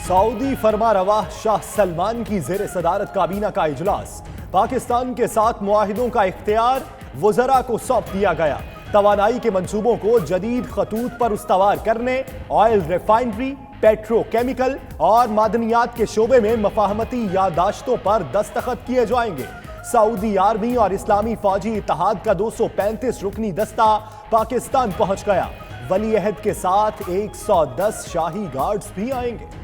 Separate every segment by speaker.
Speaker 1: Saudi फरमारवा Shah Salman की जेर सदारत काबीना का इजलास। पाकिस्तान के साथ मुआहिदों का इख्तियार वज़रा को सौंप दिया गया। तवानाई के मंसूबों को जदीद खतूत पर उस्तवार करने, ऑयल रिफाइनरी, पेट्रोकेमिकल और मादनियात के शोबे में मफाहमती यादाश्तों पर दस्तखत किए जाएंगे। सऊदी आर्मी और इस्लामी फौजी इत्तेहाद का 235 रुकनी दस्ता पाकिस्तान पहुंच गया। वली अहद के साथ 110 शाही गार्ड्स भी आएंगे।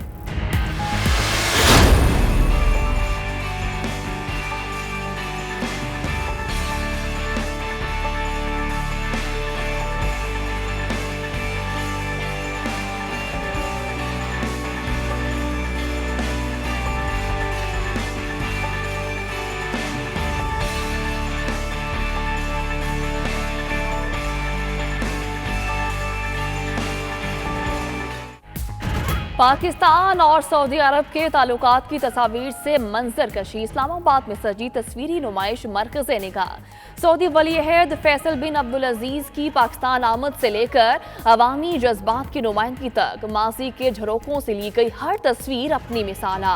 Speaker 2: पाकिस्तान और सऊदी अरब के ताल्लुकात की तस्वीर से मंजर कशी। इस्लामाबाद में सजी तस्वीरी नुमाइश मरकज़े निगाह। सऊदी वली अहद फैसल बिन अब्दुल अजीज की पाकिस्तान आमद से लेकर अवामी जज्बात की नुमाइंदगी तक माजी के झरोकों से ली गई हर तस्वीर अपनी मिसाल।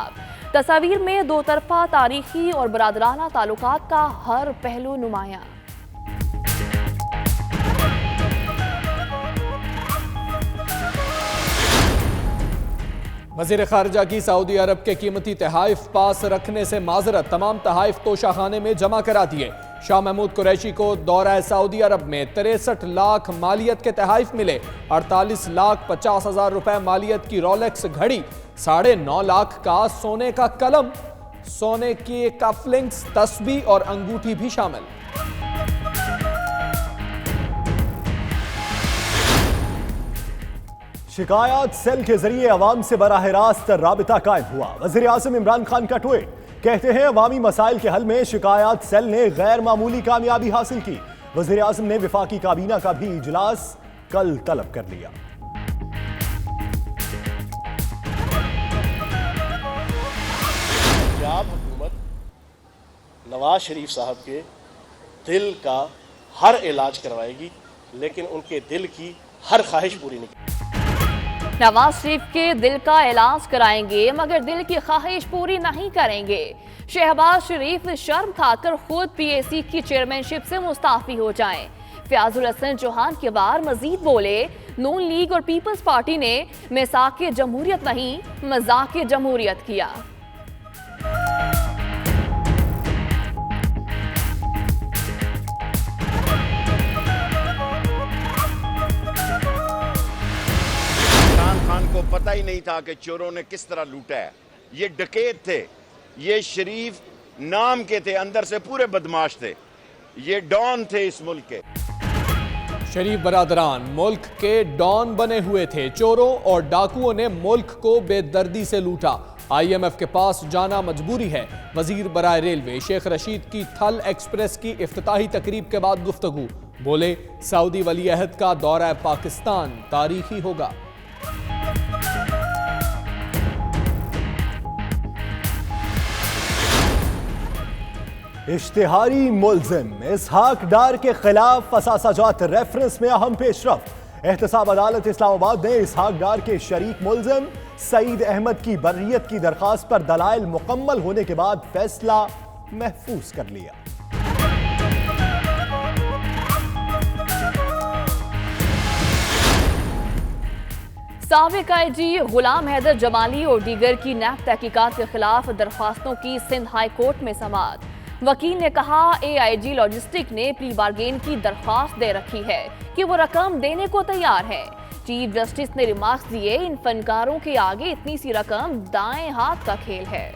Speaker 2: तस्वीर में दो तरफा तारीखी और बरादराना ताल्लुकात का हर पहलू नुमाया।
Speaker 3: वज़ीर ख़ारिजा की सऊदी अरब के कीमती तहाइफ पास रखने से माजरत, तमाम तहाइफ तोशाखाने में जमा करा दिए। शाह महमूद कुरैशी को दौरा सऊदी अरब में 63 लाख मालियत के तहाइफ मिले। 48,50,000 रुपए मालियत की रोलेक्स घड़ी, 9.5 लाख का सोने का कलम, सोने की कफलिंग्स, तस्बीह और अंगूठी भी शामिल।
Speaker 1: शिकायत सेल के जरिए अवाम से बराह रास्त राबिता कायम हुआ। वज़ीर आज़म इमरान खान का ट्वीट, कहते हैं अवामी मसाइल के हल में शिकायत सेल ने गैर मामूली कामयाबी हासिल की। वज़ीर आज़म ने वफाकी काबीना का भी इजलास कल तलब कर लिया।
Speaker 4: पंजाब हुकूमत नवाज शरीफ साहब के दिल का हर इलाज करवाएगी, लेकिन उनके दिल की हर ख्वाहिश पूरी नहीं।
Speaker 2: नवाज शरीफ के दिल का इलाज कराएंगे मगर दिल की ख्वाहिश पूरी नहीं करेंगे। शहबाज शरीफ शर्म खाकर खुद पीएसी की चेयरमैनशिप से मुस्ताफी हो जाएं। फयाजुल हसन चौहान के बाद मजीद बोले, नून लीग और पीपल्स पार्टी ने मिसाक जमहूरियत नहीं मजाक जमहूरियत किया।
Speaker 5: को पता ही नहीं था कि चोरों ने किस तरह लूटा है। ये डकैत थे, ये शरीफ नाम के थे, अंदर से पूरे बदमाश थे, ये डॉन थे इस मुल्क के।
Speaker 3: शरीफ बरादरान मुल्क के डॉन बने हुए थे। चोरों और डाकुओं ने मुल्क को बेदर्दी से लूटा। IMF के पास जाना मजबूरी है। वजीर बराए रेलवे शेख रशीद की थल एक्सप्रेस की इफ्तिताही तकरीब के बाद गुफ्तगू, बोले सऊदी वली अहद का दौरा पाकिस्तान तारीखी होगा।
Speaker 1: इश्तिहारी मुल्जिम इसहाक डार के खिलाफ असासाजात रेफरेंस में अहम पेशरफ। एहतसाब अदालत इस्लामाबाद ने इसहाक डार के शरीक मुल्जिम सईद अहमद की बर्रियत की दरखास्त पर दलाइल मुकम्मल होने के बाद फैसला महफूज कर लिया।
Speaker 2: साबिक IG गुलाम हैदर जमाली और दीगर की नैब तहकीकात के खिलाफ दरख्वास्तों की सिंध हाई कोर्ट में समाअत। वकील ने कहा, AIG लॉजिस्टिक ने प्री बार्गेन की दरख्वास्त दे रखी है कि वो रकम देने को तैयार है। चीफ जस्टिस ने रिमार्क्स दिए, इन फनकारों के आगे इतनी सी रकम दाएं हाथ का खेल है।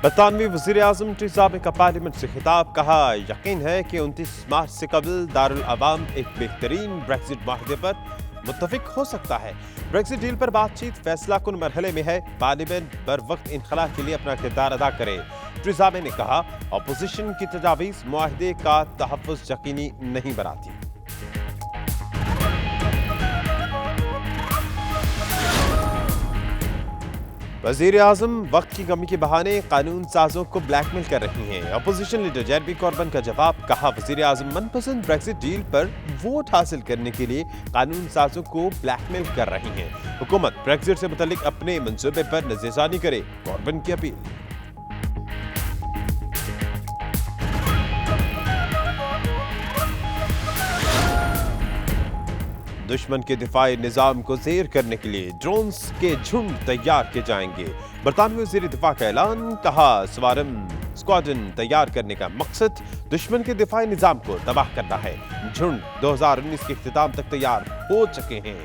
Speaker 6: बरतानवी वज़ीर आज़म टीज़ा का पार्लियामेंट से खिताब, कहा यकीन है कि 29 मार्च से कबल दारुल अवाम एक बेहतरीन ब्रेक्जिट माहदे पर मुत्तफिक हो सकता है। ब्रेक्जिट डील पर बातचीत फैसला कुन मरहले में है। पार्लियामेंट बर वक्त इनखला के लिए अपना किरदार अदा करे। टीज़ा ने कहा, अपोजिशन की तजावीज़ मुआहदे का तहफ़्फ़ुज़ यकीनी नहीं बनाती। वजीर आजम वक्त की कमी के बहाने कानून साजों को ब्लैकमेल कर रही हैं। अपोजिशन लीडर जेरेमी कॉर्बन का जवाब, कहा वजीर आजम मनपसंद ब्रेक्सिट डील पर वोट हासिल करने के लिए कानून साजों को ब्लैकमेल कर रही हैं। हुकूमत ब्रेक्सिट से मुतालिक अपने मंसूबे पर नजरसानी करे, कॉर्बन की अपील। दुश्मन के दिफाई निजाम को ज़ेर करने के लिए ड्रोन्स के झुंड तैयार किए जाएंगे। बरतानवी वज़ीर दिफा का ऐलान, कहा स्वारम स्क्वाड्रन तैयार करने का मकसद दुश्मन के दिफाई निजाम को तबाह करना है। झुंड 2019 के इख्तिताम तक तैयार हो चुके हैं।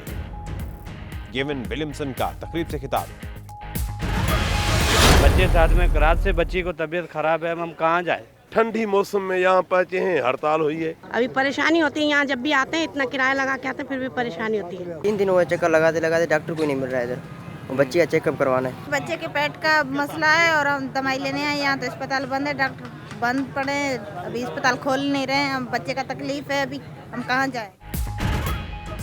Speaker 6: गेविन विलियमसन का तकरीब से खिताब।
Speaker 7: बच्चे साथ में, रात से बच्ची को तबीयत खराब है, हम कहाँ जाए।
Speaker 8: ठंडी मौसम में यहाँ पहुंचे हैं, हड़ताल हुई है।
Speaker 9: अभी परेशानी होती है, यहाँ जब भी आते हैं इतना किराया लगा के आते हैं, फिर भी परेशानी होती है।
Speaker 10: 3 दिन हुए चक्कर लगाते लगाते, डॉक्टर कोई नहीं मिल रहा है इधर। बच्ची का चेकअप करवाना है।
Speaker 11: बच्चे के पेट का मसला है और हम दवाई लेने आए, यहाँ तो अस्पताल बंद है, डॉक्टर बंद पड़े, अभी अस्पताल खोल नहीं रहे। हम बच्चे का तकलीफ है, अभी हम कहाँ जाए।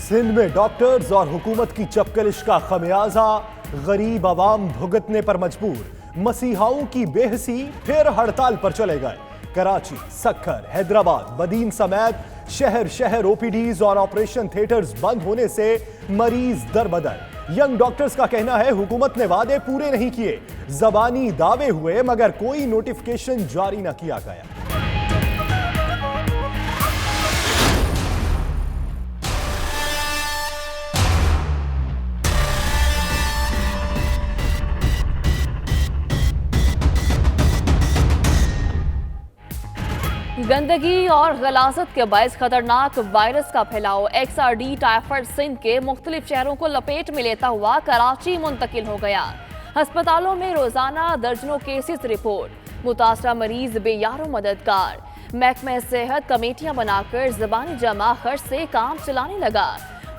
Speaker 1: सिंध में डॉक्टर्स और हुकूमत की चपकलिश का खमियाजा गरीब आवाम भुगतने पर मजबूर। मसीहाओं की बेहसी फिर हड़ताल पर चले गए। कराची, सक्खर, हैदराबाद, बदीन समेत शहर शहर ओपीडीज और ऑपरेशन थिएटर्स बंद होने से मरीज दर बदर। यंग डॉक्टर्स का कहना है हुकूमत ने वादे पूरे नहीं किए, जबानी दावे हुए मगर कोई नोटिफिकेशन जारी न किया गया।
Speaker 2: गंदगी और गलाजत के बायस खतरनाक वायरस का फैलाव XRD टाइफाइड सिंध के मुख्तलिफ शहरों को लपेट में लेता हुआ कराची मुंतकिल हो गया। अस्पतालों में रोजाना दर्जनों केसेस रिपोर्ट। मुतासरा मरीज बेयारो मददगार। महकमा सेहत कमेटियां बनाकर जबानी जमा खर्च से काम चलाने लगा।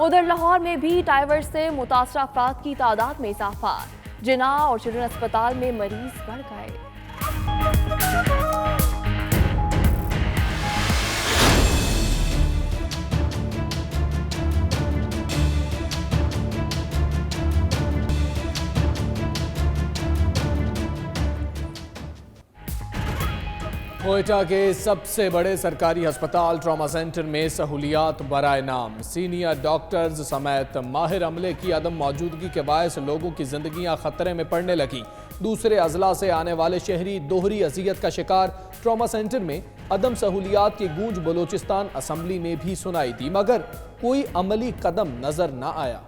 Speaker 2: उधर लाहौर में भी टाइफाइड से मुतासरा अफराद की तादाद में इजाफा। जिना और चिल्ड्रन अस्पताल में मरीज बढ़ गए।
Speaker 3: कोयटा के सबसे बड़े सरकारी अस्पताल ट्रॉमा सेंटर में सहूलियात बराए नाम। सीनियर डॉक्टर्स समेत माहिर अमले की अदम मौजूदगी के बायस लोगों की जिंदगियां खतरे में पड़ने लगी। दूसरे अजला से आने वाले शहरी दोहरी अजियत का शिकार। ट्रॉमा सेंटर में अदम सहूलियात की गूंज बलोचिस्तान असम्बली में भी सुनाई दी, मगर कोई अमली कदम नजर न आया।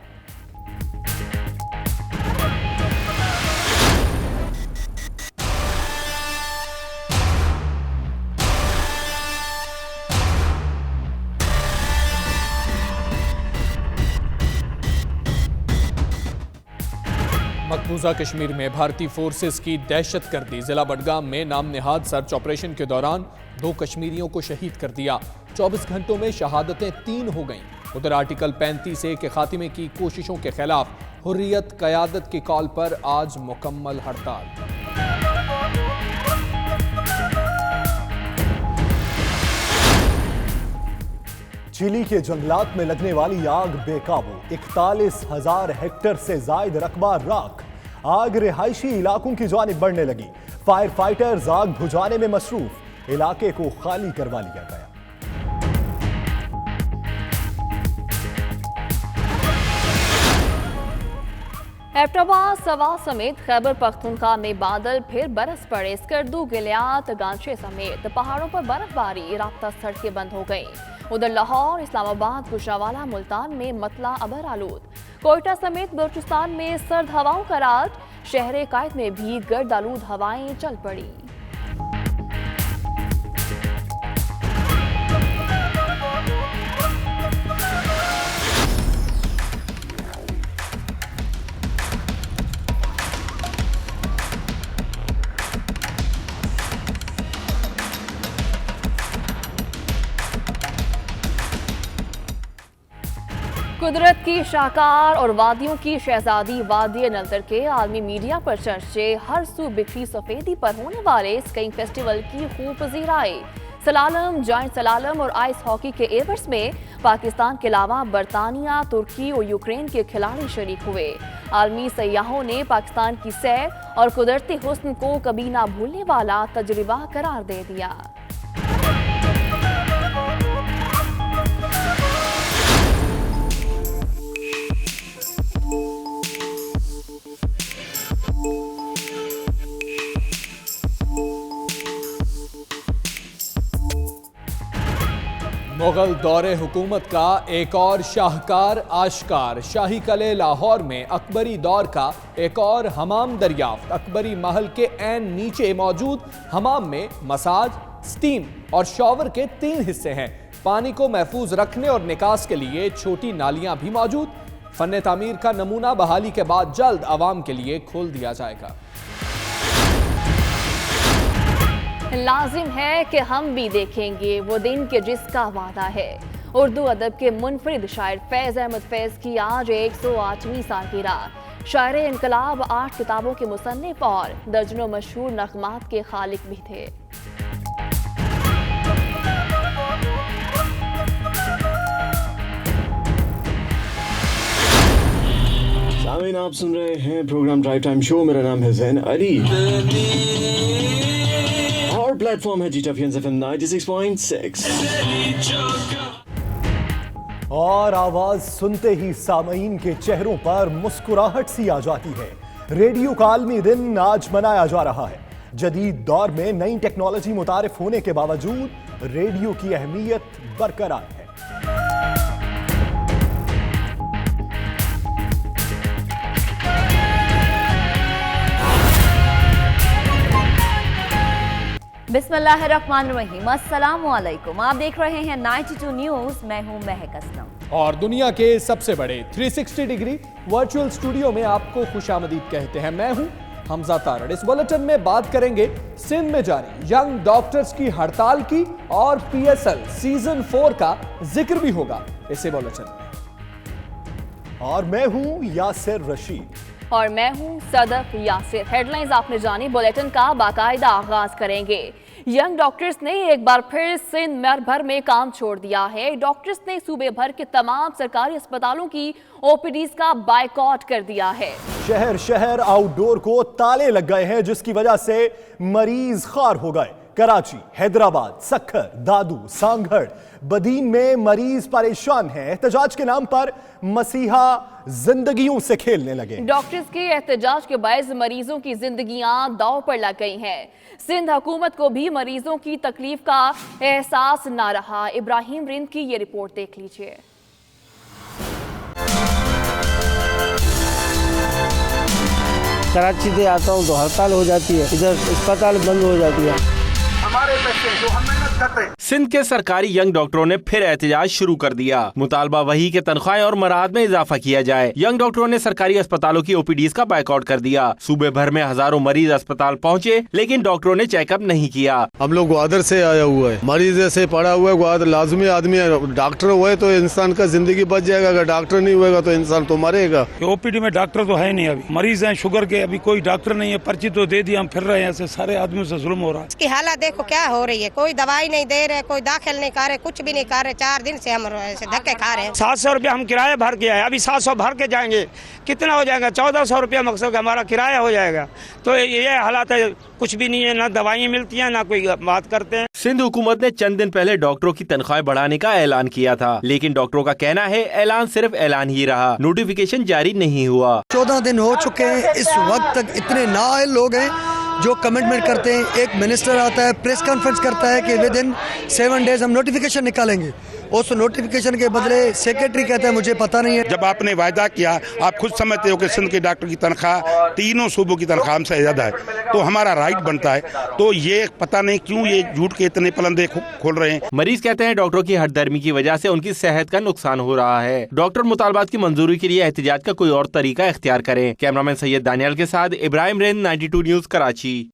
Speaker 3: मकबूजा कश्मीर में भारतीय फोर्सेस की दहशतगर्दी। जिला बडगाम में नाम निहाद सर्च ऑपरेशन के दौरान 2 कश्मीरियों को शहीद कर दिया। 24 घंटों में शहादतें 3 हो गईं। उधर आर्टिकल 35A के खात्मे की कोशिशों के खिलाफ हुर्रियत क़यादत की कॉल पर आज मुकम्मल हड़ताल।
Speaker 1: चिली के जंगलात में लगने वाली आग बेकाबू। 41,000 हेक्टेयर से जायद रकबा राख। आग रिहायशी इलाकों की जानिब बढ़ने लगी। फायर फाइटर्स आग बुझाने में मसरूफ। इलाके को खाली करवा लिया गया।
Speaker 2: एबटाबाद, सवा समेत खैबर पख्तूनख्वा में बादल फिर बरस पड़े। स्कर्दू, गिलियात, गांचे समेत पहाड़ों पर बर्फबारी। राब्ता सड़कें बंद हो गईं। उधर लाहौर, इस्लामाबाद, गुजरावाला, मुल्तान में मतला अबर आलूद। कोयटा समेत बलूचिस्तान में सर्द हवाओं का राज। शहर कायद में भी गर्द आलूद हवाएं चल पड़ी। कुदरत की शाहकार और वादियों की शहजादी वादी नलतर के आलमी मीडिया पर चर्चे। हर सू बिखरी सफेदी पर होने वाले स्कीइंग फेस्टिवल की खूब पजीराई। सलालम, जायंट सलालम और आइस हॉकी के एवर्स में पाकिस्तान के अलावा बरतानिया, तुर्की और यूक्रेन के खिलाड़ी शरीक हुए। आलमी सयाहों ने पाकिस्तान की सैर और कुदरती हुस्न को कभी ना भूलने वाला तजुर्बा करार दे दिया।
Speaker 3: मुगल दौरे हुकूमत का एक और शाहकार आश्कार। शाही कले लाहौर में अकबरी दौर का एक और हमाम दरियाफ्त। अकबरी महल के ऐन नीचे मौजूद हमाम में मसाज, स्टीम और शॉवर के 3 हिस्से हैं। पानी को महफूज रखने और निकास के लिए छोटी नालियां भी मौजूद। फन तामीर का नमूना बहाली के बाद जल्द आवाम के लिए खोल दिया जाएगा।
Speaker 2: लाजिम है कि हम भी देखेंगे वो दिन के जिसका वादा है। उर्दू अदब के मुनफरिद शायर फैज़ अहमद फैज़ की आज 108वीं सालगिरह। शायर इनकलाब 8 किताबों के मुसन्निफ और दर्जनों मशहूर नग़मात के खालिक भी थे।
Speaker 12: सामीन, आप सुन रहे हैं प्रोग्राम ड्राइव टाइम शो। मेरा नाम है ज़ैन अली और प्लेटफॉर्म है GTFM 96.6।
Speaker 1: और आवाज सुनते ही सामईन के चेहरों पर मुस्कुराहट सी आ जाती है। रेडियो का आलमी दिन आज मनाया जा रहा है। जदीद दौर में नई टेक्नोलॉजी मुतारिफ होने के बावजूद रेडियो की अहमियत बरकरार है।
Speaker 13: बिस्मिल्लाहिर्रहमानिर्रहीम, अस्सलाम वालेकुम। आप देख रहे हैं 92 न्यूज़। मैं हूं महक असलम
Speaker 3: और दुनिया के सबसे बड़े 360 डिग्री वर्चुअल स्टूडियो में आपको खुशामदीद कहते हैं। मैं हूं हमजा तारड़। इस बुलेटिन में बात करेंगे सिंध में जारी यंग डॉक्टर्स की हड़ताल की और PSL सीजन 4 का जिक्र भी होगा इसी बुलेटिन में।
Speaker 1: और मैं हूं यासिर रशीद
Speaker 2: और मैं हूं सदफ यासिर। हेडलाइंस आपने जानी, बुलेटिन का बाकायदा आगाज करेंगे। यंग डॉक्टर्स ने एक बार फिर सिंध भर में काम छोड़ दिया है। डॉक्टर्स ने सूबे भर के तमाम सरकारी अस्पतालों की OPDs का बायकॉट कर दिया है।
Speaker 1: शहर शहर आउटडोर को ताले लग गए हैं, जिसकी वजह से मरीज खार हो गए। कराची, हैदराबाद, सक्खर, दादू, सांगड़, बदीन में मरीज परेशान हैं। एहतजाज के नाम पर मसीहा जिंदगियों से खेलने लगे।
Speaker 2: डॉक्टर्स के एहतजाज के बायस मरीजों की जिंदगियां दांव पर लग गई हैं। सिंध हुकूमत को भी मरीजों की तकलीफ का एहसास ना रहा। इब्राहिम रिंद की ये रिपोर्ट देख लीजिए।
Speaker 7: कराची से आता हूँ तो हड़ताल हो जाती है, इधर अस्पताल बंद हो जाती है।
Speaker 14: हमारे पैसे जो हम मेहनत करते हैं।
Speaker 6: सिंध के सरकारी यंग डॉक्टरों ने फिर एहतजाज शुरू कर दिया। मुतालबा वही के तनख्वाहें और मराद में इजाफा किया जाए। यंग डॉक्टरों ने सरकारी अस्पतालों की OPDs का बायकॉट कर दिया। सूबे भर में हजारों मरीज अस्पताल पहुँचे, लेकिन डॉक्टरों ने चेकअप नहीं किया।
Speaker 8: हम लोग ग्वादर से आया हुआ है, मरीज ऐसे पड़ा हुआ है। ग्वादर लाजमी आदमी है, डॉक्टर हुए तो इंसान का जिंदगी बच जाएगा, अगर डॉक्टर नहीं हुएगा तो इंसान तो मरेगा।
Speaker 14: OPD में डॉक्टर तो है नहीं, अभी मरीज हैं शुगर के, अभी कोई डॉक्टर नहीं है। पर्ची तो दे दी, हम फिर रहे हैं। ऐसे सारे आदमियों से जुल्म हो रहा है।
Speaker 9: इसकी हालत देखो क्या हो रही है। कोई दवाई नहीं दे रहे, कोई दाखिल नहीं कर रहे, कुछ भी नहीं कर रहे। 4 दिन से हम ऐसे धक्के खा रहे हैं।
Speaker 14: 700 रुपया हम किराया भर के आए, अभी 700 भर के जाएंगे, कितना हो जाएगा? 1400 रुपया मकसद हमारा किराया हो जाएगा। तो ये हालात है, कुछ भी नहीं है, ना दवाई मिलती है, ना कोई बात करते हैं।
Speaker 6: सिंध हुकूमत ने चंद दिन पहले डॉक्टरों की तनख्वाहें बढ़ाने का ऐलान किया था, लेकिन डॉक्टरों का कहना है ऐलान सिर्फ ऐलान ही रहा, नोटिफिकेशन जारी नहीं हुआ।
Speaker 15: 14 दिन हो चुके हैं, इस वक्त तक इतने नाअहल लोग हैं जो कमिटमेंट करते हैं। एक मिनिस्टर आता है, प्रेस कॉन्फ्रेंस करता है कि विद इन 7 डेज हम नोटिफिकेशन निकालेंगे। उस नोटिफिकेशन के बदले सेक्रेटरी कहता है मुझे पता नहीं है।
Speaker 14: जब आपने वायदा किया, आप खुद समझते हो कि सिंध के डॉक्टर की तनख्वाह तीनों सूबों की तनख्वाह हमसे ज्यादा है, तो हमारा राइट बनता है। तो ये पता नहीं क्यों ये झूठ के इतने पलंदे खोल रहे हैं।
Speaker 6: मरीज कहते हैं डॉक्टरों की हठधर्मी की वजह से उनकी सेहत का नुकसान हो रहा है। डॉक्टर मुतालबात की मंजूरी के लिए एहतजाज का कोई और तरीका इख्तियार करें। कैमरामैन सैयद दानियाल के साथ Ibrahim rain, 92 news, Karachi.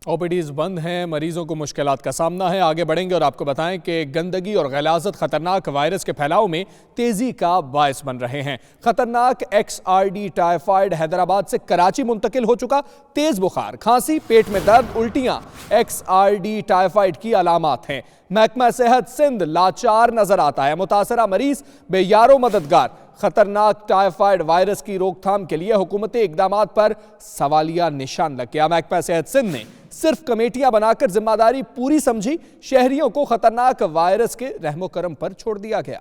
Speaker 3: OPTs बंद हैं, मरीजों को मुश्किलात का सामना है। आगे बढ़ेंगे और आपको बताएं कि गंदगी और गलाजत खतरनाक वायरस के फैलाव में तेजी का बायस बन रहे हैं। खतरनाक XRD टाइफाइड हैदराबाद से कराची मुंतकिल हो चुका। तेज बुखार, खांसी, पेट में दर्द, उल्टियां XRD टाइफाइड की अलामात हैं। महकमा सेहत सिंध लाचार नजर आता है। मुतासरा मरीज बेयारो मददगार। खतरनाक टाइफाइड वायरस की रोकथाम के लिए हुकूमती इकदामात पर सवालिया निशान लग गया। महकमा सेहत सिंध ने सिर्फ कमेटियां बनाकर जिम्मेदारी पूरी समझी। शहरियों को खतरनाक वायरस के रहमो करम पर छोड़ दिया गया।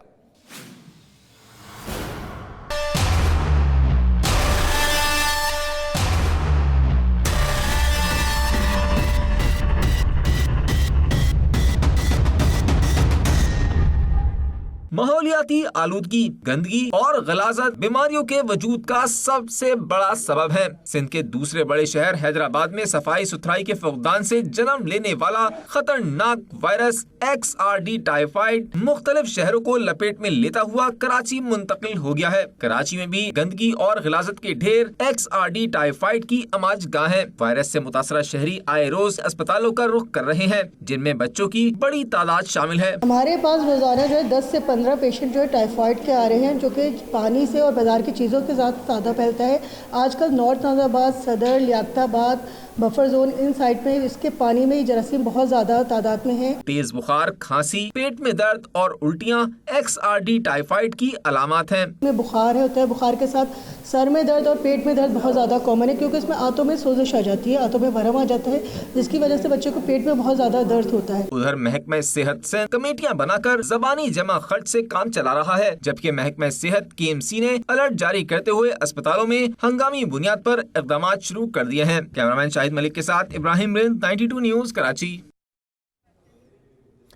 Speaker 16: माहौलियाती आलूदगी, गंदगी और गलाजत बीमारियों के वजूद का सबसे बड़ा सबब है। सिंध के दूसरे बड़े शहर हैदराबाद में सफाई सुथराई के फुकदान से जन्म लेने वाला खतरनाक वायरस XRD टाइफाइड मुख्तलिफ शहरों को लपेट में लेता हुआ कराची मुंतकिल हो गया है। कराची में भी गंदगी और गलाजत के ढेर XRD टाइफाइड की अमाजगाह है। वायरस से मुतासरा शहरी आए रोज अस्पतालों का रुख कर रहे हैं, जिनमें बच्चों की बड़ी तादाद शामिल है।
Speaker 17: हमारे पास रोजाना जो है 10 से 15 पेशेंट जो है टाइफाइड के आ रहे हैं, जो कि पानी से और बाजार की चीज़ों के साथ ज़्यादा फैलता है। आजकल नॉर्थ नाजाबाद, सदर, लियाकताबाद, बफर जोन, इन साइड में इसके पानी में जरासीम बहुत ज्यादा तादाद में है।
Speaker 16: तेज बुखार, खांसी, पेट में दर्द और उल्टियां XRD टाइफाइड की अलामात हैं।
Speaker 17: में बुखार होता है, बुखार के साथ सर में दर्द और पेट में दर्द बहुत ज्यादा कॉमन है, क्योंकि इसमें आंतों में सोजिश आ जाती है, आंतों में भरम आ जाता है, जिसकी वजह से बच्चों को पेट में बहुत ज्यादा दर्द होता है।
Speaker 16: उधर महकमा सेहत से कमेटियां बनाकर जबानी जमा खर्च से काम चला रहा है, जबकि महकमा सेहत KMC ने अलर्ट जारी करते हुए अस्पतालों में हंगामी बुनियाद पर इक़दाम शुरू कर दिए हैं। कैमरामैन शाहिद मलिक के साथ इब्राहिम रिंद, 92 न्यूज़, कराची।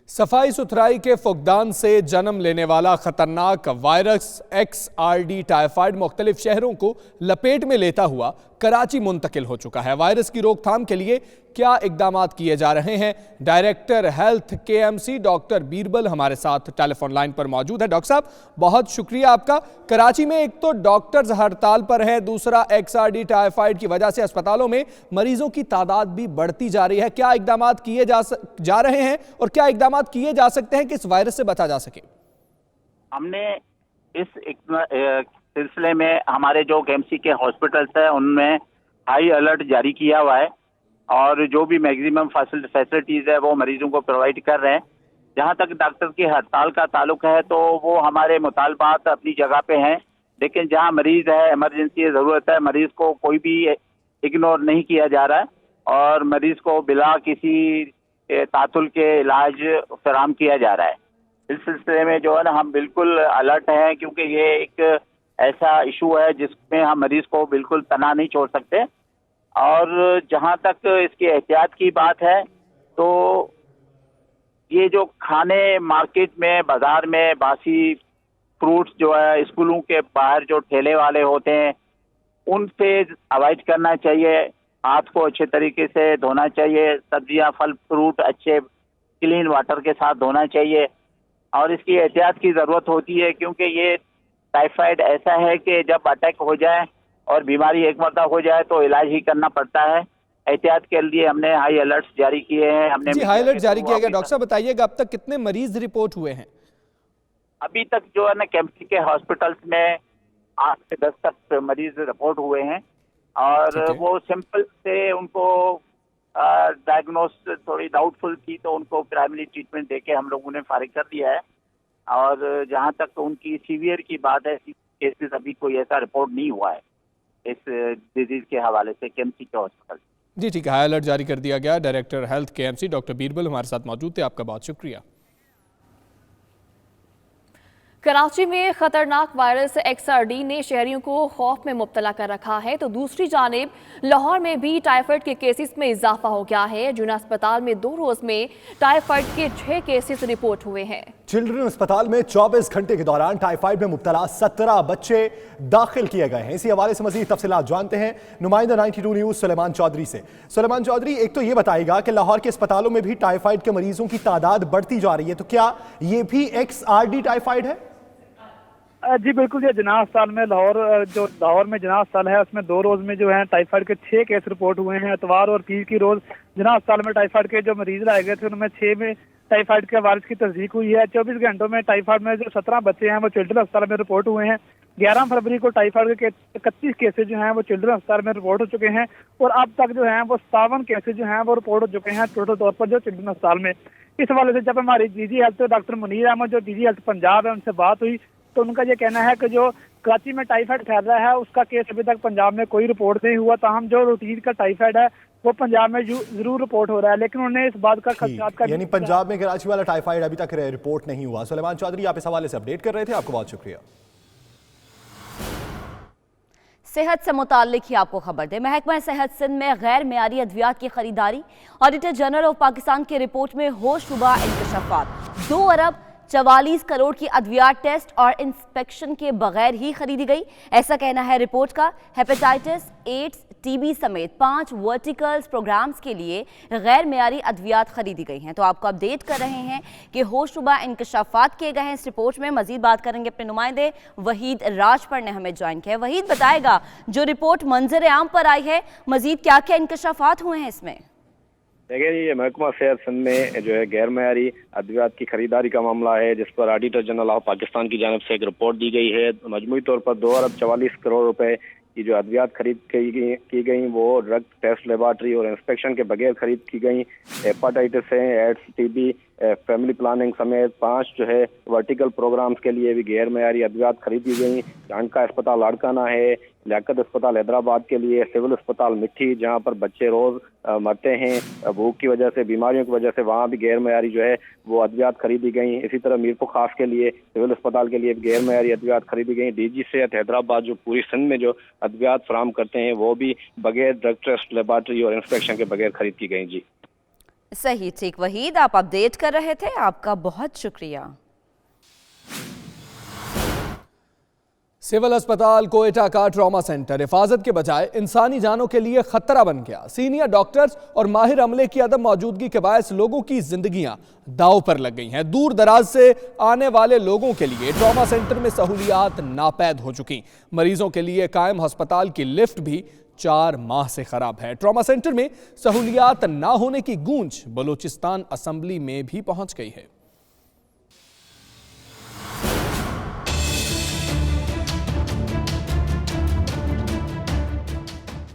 Speaker 3: सफाई सुथराई के फुकदान से जन्म लेने वाला खतरनाक वायरस XRD टाइफाइड मुख्तलिफ शहरों को लपेट में लेता हुआ कराची मुंतकिल हो चुका है। वायरस की रोकथाम के लिए क्या इकदामात किए जा रहे हैं? Director health KMC doctor Birbal हमारे साथ टेलीफोन लाइन पर मौजूद है। डॉक्टर साहब, बहुत शुक्रिया आपका। कराची में एक तो डॉक्टर्स हड़ताल पर हैं, दूसरा XRD टाइफाइड की वजह से अस्पतालों में मरीजों की तादाद भी बढ़ती जा रही है। क्या इकदामात किए जा रहे हैं और क्या इकदामात किए जा सकते हैं कि इस वायरस से बचा जा सके?
Speaker 18: हमने इस सिलसिले में हमारे जो KMC के हॉस्पिटल्स हैं उनमें हाई अलर्ट जारी किया हुआ है और जो भी मैक्सिमम फैसिलिटीज़ है वो मरीजों को प्रोवाइड कर रहे हैं। जहां तक डॉक्टर की हड़ताल का ताल्लुक है तो वो हमारे मुतालबात अपनी जगह पे हैं, लेकिन जहां मरीज है, इमरजेंसी ज़रूरत है, मरीज को कोई भी इग्नोर नहीं किया जा रहा है और मरीज को बिला किसी तातुल के इलाज फराहम किया जा रहा है। इस सिलसिले में जो है ना हम बिल्कुल अलर्ट हैं, क्योंकि ये एक ऐसा इशू है जिसमें हम मरीज को बिल्कुल तना नहीं छोड़ सकते। और जहां तक इसकी एहतियात की बात है तो ये जो खाने मार्केट में, बाजार में बासी फ्रूट्स जो है, स्कूलों के बाहर जो ठेले वाले होते हैं उनसे अवॉइड करना चाहिए। हाथ को अच्छे तरीके से धोना चाहिए, सब्जियां, फल, फ्रूट अच्छे क्लीन वाटर के साथ धोना चाहिए। और इसकी एहतियात की ज़रूरत होती है, क्योंकि ये टाइफाइड ऐसा है कि जब अटैक हो जाए और बीमारी एक मरतबा हो जाए तो इलाज ही करना पड़ता है। एहतियात के लिए हमने हाई अलर्ट जारी किए हैं। हमने
Speaker 3: जी, हाई अलर्ट जारी किया गया। डॉक्टर साहब बताइएगा, अब तक कितने मरीज रिपोर्ट हुए हैं?
Speaker 18: अभी तक जो है ना KMC के हॉस्पिटल्स में 8 से 10 तक मरीज रिपोर्ट हुए हैं और वो सिंपल से उनको डायग्नोस थोड़ी डाउटफुल थी तो उनको प्राइमरी ट्रीटमेंट देके हम लोगों ने फारिग कर दिया है। और जहाँ तक उनकी सीवियर की बात है, केसेस अभी कोई ऐसा रिपोर्ट नहीं हुआ है इस डिजीज के हवाले से KMC के हॉस्पिटल।
Speaker 3: जी ठीक है, हाई अलर्ट जारी कर दिया गया। Director health KMC doctor Birbal हमारे साथ मौजूद थे, आपका बहुत शुक्रिया।
Speaker 2: कराची में खतरनाक वायरस XRD ने शहरियों को खौफ में मुब्तला कर रखा है, तो दूसरी जानिब लाहौर में भी टाइफाइड के केसेस में इजाफा हो गया है। जुना अस्पताल में 2 रोज में टाइफाइड के 6 केसेस रिपोर्ट हुए हैं।
Speaker 1: चिल्ड्रन अस्पताल में 24 घंटे के दौरान टाइफाइड में मुब्तला 17 बच्चे दाखिल किए गए हैं। इसी हवाले से मजीद तफसीलात जानते हैं नुमाइंदा 92 न्यूज़ सुलेमान चौधरी से। सुलेमान चौधरी, एक तो ये बताइएगा कि लाहौर के अस्पतालों में भी टाइफाइड के मरीजों की तादाद बढ़ती जा रही है, तो क्या ये भी XRD टाइफाइड है?
Speaker 19: जी बिल्कुल, ये जिना अस्पताल में लाहौर में जिना अस्पताल है, उसमें 2 रोज में जो है टाइफाइड के 6 केस रिपोर्ट हुए हैं। इतवार और पीर की रोज जिला अस्पताल में टाइफाइड के जो मरीज लाए गए थे उनमें 6 में टाइफाइड के वायरस की तस्दीक हुई है। 24 घंटों में टाइफाइड में जो 17 बच्चे हैं वो चिल्ड्रन अस्पताल में रिपोर्ट हुए हैं। 11 फरवरी को टाइफाइड के 31 केसेज जो हैं वो चिल्ड्रन अस्पताल में रिपोर्ट हो चुके हैं और अब तक जो हैं वो 57 केसेज जो हैं वो रिपोर्ट हो चुके हैं टोटल तौर पर जो चिल्ड्रन अस्पताल में। इस हवाले से जब हमारी DG health doctor Munir Ahmed जो डीजी हेल्थ पंजाब है उनसे बात हुई तो उनका ये कहना है कि जो कराची में टाइफाइड फैल रहा है उसका केस अभी तक पंजाब में कोई रिपोर्ट नहीं हुआ। ताहम जो रूटीन का टाइफाइड है वो पंजाब में जरूर रिपोर्ट हो रहा है, लेकिन उन्होंने इस बात का खदशात का
Speaker 1: यानी पंजाब में कराची वाला टाइफाइड अभी तक रिपोर्ट नहीं हुआ। सुलेमान चौधरी आप इस हवाले से अपडेट कर रहे थे, आपको बहुत शुक्रिया।
Speaker 13: सेहत से मुताल्लिक ही आपको खबर दे, महकमा सेहत सिंध में गैर मेयारी अद्वियात की खरीदारी। ऑडिटर जनरल ऑफ पाकिस्तान की रिपोर्ट में होशरुबा इंकशाफात 2 अरब 44 करोड़ की अद्वियात टेस्ट और इंस्पेक्शन के बगैर ही खरीदी गई, ऐसा कहना है रिपोर्ट का। हेपेटाइटिस, एड्स, टीबी समेत 5 वर्टिकल्स प्रोग्राम्स के लिए गैर मेयारी अद्वियात खरीदी गई हैं। तो आपको अपडेट कर रहे हैं कि होशरुबा इंकशाफात किए गए हैं इस रिपोर्ट में। मजीद बात करेंगे अपने नुमाइंदे वहीद राजपर ने हमें ज्वाइन किया। वहीद बताएगा जो रिपोर्ट मंजर आम पर आई है मजीद क्या क्या इंकशाफात हुए हैं इसमें।
Speaker 20: देखिए ये महकमा सेहत सिंध में जो है गैर मयारी अद्वियात की खरीदारी का मामला है जिस पर ऑडिटर जनरल ऑफ पाकिस्तान की जानिब से एक रिपोर्ट दी गई है। मजमूई तौर पर 2 अरब 44 करोड़ रुपए की जो अद्वियात खरीद की गई वो ड्रग टेस्ट लेबॉर्ट्री और इंस्पेक्शन के बगैर खरीद की गई। हेपाटाइटिस है, एड्स, टीबी, फैमिली प्लानिंग समेत 5 जो है वर्टिकल प्रोग्राम्स के लिए भी गैर मयारी अद्वियात खरीदी गई। जानका अस्पताल लाड़काना है, लियाकत अस्पताल हैदराबाद के लिए, सिविल अस्पताल मिट्टी जहां पर बच्चे रोज मरते हैं भूख की वजह से, बीमारियों की वजह से, वहां भी गैर मयारी जो है वो अद्वियात खरीदी गई। इसी तरह मीरपुर खास के लिए सिविल अस्पताल के लिए गैर मयारी अद्वियात खरीदी गई। डीजी सेहत हैदराबाद जो पूरी सिंध में जो अद्वियात फराहम करते हैं वो भी बगैर ड्रग टेस्ट लेबॉर्ट्री और इंस्पेक्शन के बगैर खरीद की गई। जी
Speaker 13: सही, ठीक वहीद, आप अपडेट कर रहे थे, आपका बहुत शुक्रिया।
Speaker 3: सिविल अस्पताल कोयटा का ट्रॉमा सेंटर हिफाजत के बजाय इंसानी जानों के लिए खतरा बन गया। सीनियर डॉक्टर्स और माहिर अमले की अदम मौजूदगी के बायस लोगों की जिंदगियां दांव पर लग गई हैं। दूर दराज से आने वाले लोगों के लिए ट्रॉमा सेंटर में सहूलियात नापैद हो चुकी। मरीजों के लिए कायम अस्पताल की लिफ्ट भी 4 माह से खराब है। ट्रॉमा सेंटर में सहूलियात ना होने की गूंज बलूचिस्तान असेंबली में भी पहुंच गई है।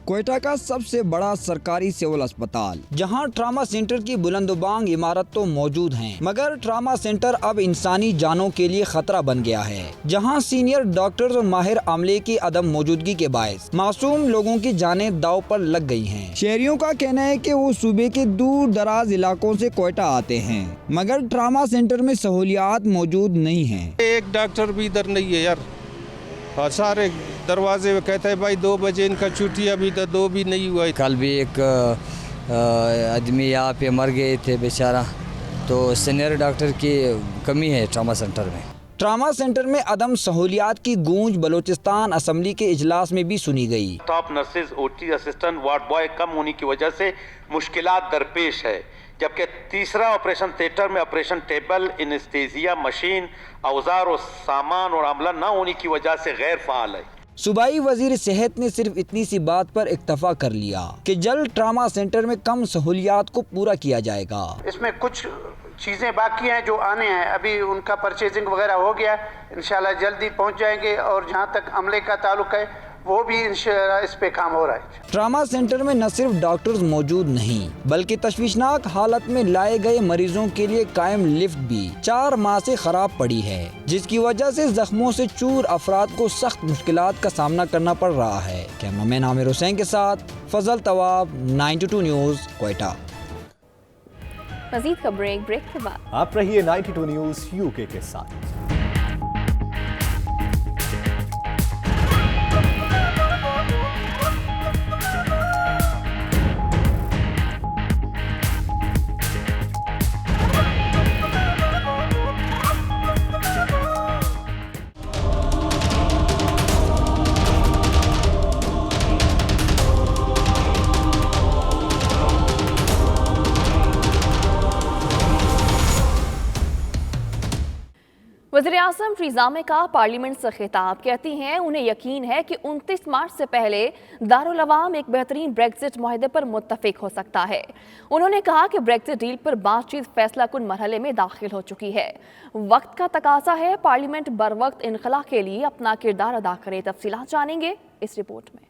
Speaker 21: कोयटा का सबसे बड़ा सरकारी सिविल अस्पताल जहां ट्रामा सेंटर की बुलंदबांग इमारत तो मौजूद हैं, मगर ट्रामा सेंटर अब इंसानी जानों के लिए खतरा बन गया है। जहां सीनियर डॉक्टर्स और माहिर अमले की अदम मौजूदगी के बायस मासूम लोगों की जानें दांव पर लग गई हैं। शहरियों का कहना है कि वो सूबे के दूर दराज इलाकों से कोयटा आते हैं, मगर ट्रामा सेंटर में सहूलियात मौजूद नहीं है।
Speaker 22: एक डॉक्टर भी इधर नहीं है यार, और सारे दरवाजे में कहते हैं भाई 2 बजे इनका छुट्टी, अभी तो 2 भी नहीं हुआ।
Speaker 23: कल भी एक आदमी यहाँ पे मर गए थे बेचारा, तो सीनियर डॉक्टर की कमी है ट्रामा सेंटर में।
Speaker 21: ट्रामा सेंटर में अदम सहूलियात की गूंज बलूचिस्तान असेंबली के इजलास में भी सुनी गई।
Speaker 24: Top nurses, OT assistant, ward boy कम होने की वजह से मुश्किलात दरपेश है, जबकि तीसरा ऑपरेशन थिएटर में ऑपरेशन टेबल, एनेस्थीसिया मशीन, औजार और सामान और अमला न होने की वजह से गैर फाल है।
Speaker 21: सूबाई वजीर सेहत ने सिर्फ इतनी सी बात पर इक्तफा कर लिया कि जल्द ट्रामा सेंटर में कम सहूलियात को पूरा किया जाएगा।
Speaker 24: इसमें कुछ चीज़ें बाकी हैं जो आने हैं, अभी उनका परचेजिंग वगैरह हो गया, इंशाल्लाह जल्दी पहुंच जाएंगे। और जहां तक अमले का ताल्लुक है वो भी इंशाल्लाह इस पे काम हो रहा है।
Speaker 21: ट्रामा सेंटर में न सिर्फ डॉक्टर्स मौजूद नहीं बल्कि तशवीशनाक हालत में लाए गए मरीजों के लिए कायम लिफ्ट भी 4 माह से खराब पड़ी है, जिसकी वजह से जख्मों से चूर अफराद को सख्त मुश्किलात का सामना करना पड़ रहा है। कैमरामैन आमिर हुसैन के साथ फजल तवाब, 92 न्यूज़, कोयटा।
Speaker 2: मज़ीद का ब्रेक के बाद
Speaker 1: आप रहिए 92 न्यूज़ यूके के साथ।
Speaker 2: वज़ीर-ए-आज़म टीज़ा मे का पार्लियामेंट से खिताब, कहती हैं उन्हें यकीन है कि 29 मार्च से पहले दारुल अवाम एक बेहतरीन ब्रेक्जिट मुआहदे पर मुत्तफिक हो सकता है। उन्होंने कहा कि ब्रेक्जिट डील पर बातचीत फैसला कुन मरहले में दाखिल हो चुकी है। वक्त का तकाजा है पार्लियामेंट बर वक्त इनखला के लिए अपना किरदार अदा करे। तफसीलात जानेंगे इस रिपोर्ट में।